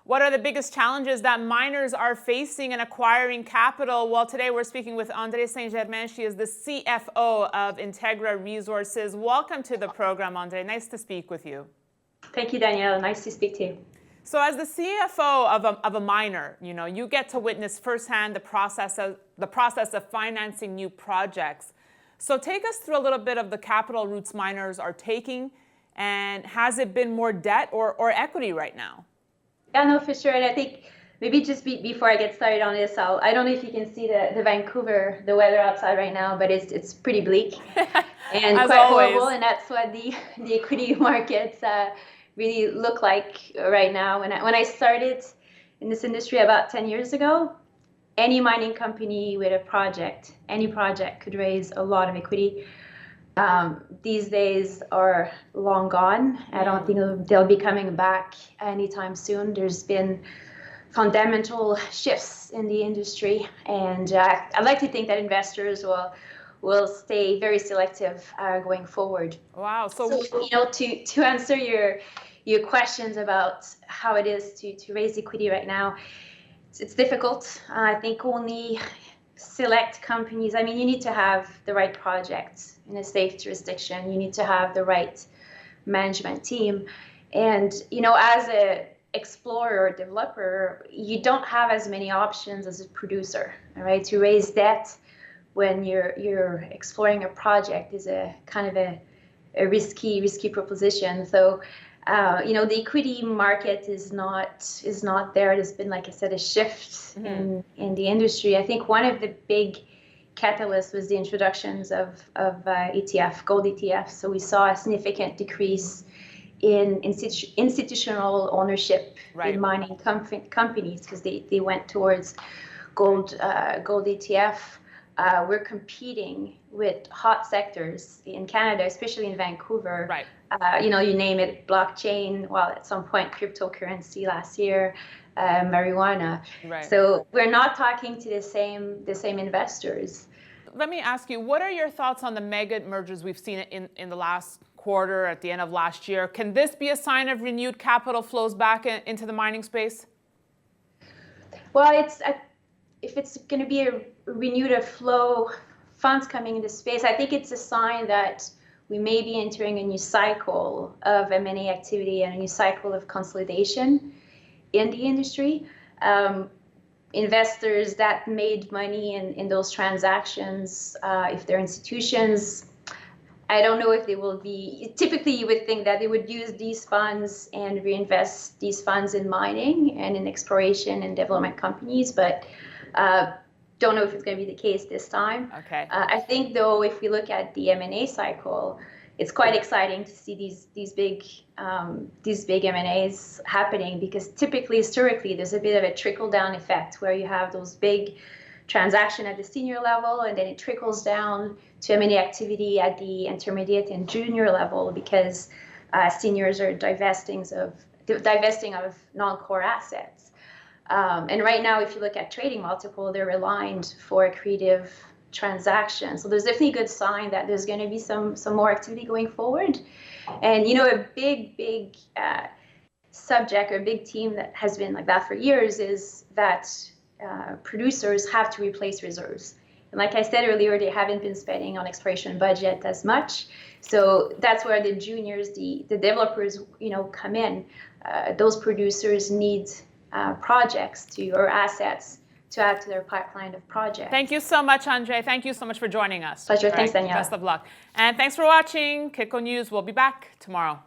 What are the biggest challenges that miners are facing in acquiring capital? Well, today we're speaking with Andrée St-Germain. She is the CFO of Integra Resources. Welcome to the program, Andrée. Nice to speak with you. Thank you, Danielle. Nice to speak to you. So as the CFO of a miner, you get to witness firsthand the process of financing new projects. So take us through a little bit of the capital routes miners are taking, and has it been more debt or equity right now? Yeah, no, for sure. And I think maybe just before I get started on this, I don't know if you can see the Vancouver, the weather outside right now, but it's pretty bleak and quite horrible. And that's what the equity markets really look like right now. When I started in this industry about 10 years ago, any mining company with a project, any project could raise a lot of equity. These days are long gone. I don't think they'll be coming back anytime soon. There's been fundamental shifts in the industry, and I'd like to think that investors will stay very selective going forward. Wow. So to answer your questions about how it is to raise equity right now, it's difficult. I think only select companies. I mean, you need to have the right project in a safe jurisdiction. You need to have the right management team. And, as a explorer or developer, you don't have as many options as a producer, all right? To raise debt when you're exploring a project is a kind of a risky proposition. So, the equity market is not there. There's been, like I said, a shift in the industry. I think one of the big catalysts was the introductions of ETF, gold ETFs. So we saw a significant decrease in institutional ownership in mining companies because they went towards gold ETF. We're competing with hot sectors in Canada, especially in Vancouver. Right. You name it, blockchain, well, at some point, cryptocurrency last year, marijuana. Right. So we're not talking to the same investors. Let me ask you, what are your thoughts on the mega mergers we've seen in the last quarter, at the end of last year? Can this be a sign of renewed capital flows back into the mining space? Well, if it's going to be a renewed flow, funds coming into space, I think it's a sign that we may be entering a new cycle of M&A activity and a new cycle of consolidation in the industry. Investors that made money in those transactions, if they're institutions, I don't know if they will be. Typically, you would think that they would use these funds and reinvest these funds in mining and in exploration and development companies, but don't know if it's going to be the case this time. Okay. I think, though, if we look at the M&A cycle, it's quite exciting to see these big M&As happening, because typically, historically, there's a bit of a trickle-down effect where you have those big transactions at the senior level, and then it trickles down to M&A activity at the intermediate and junior level, because seniors are divesting of non-core assets. And right now, if you look at trading multiple, they're aligned for accretive transactions. So there's definitely a good sign that there's going to be some more activity going forward. And, a big subject, or a big theme that has been like that for years, is that producers have to replace reserves. And like I said earlier, they haven't been spending on exploration budget as much. So that's where the juniors, the developers, come in. Those producers need projects or assets to add to their pipeline of projects. Thank you so much, Andrée. Thank you so much for joining us. Pleasure. Thanks, Danielle. Best of luck. And thanks for watching Kitco News. We'll be back tomorrow.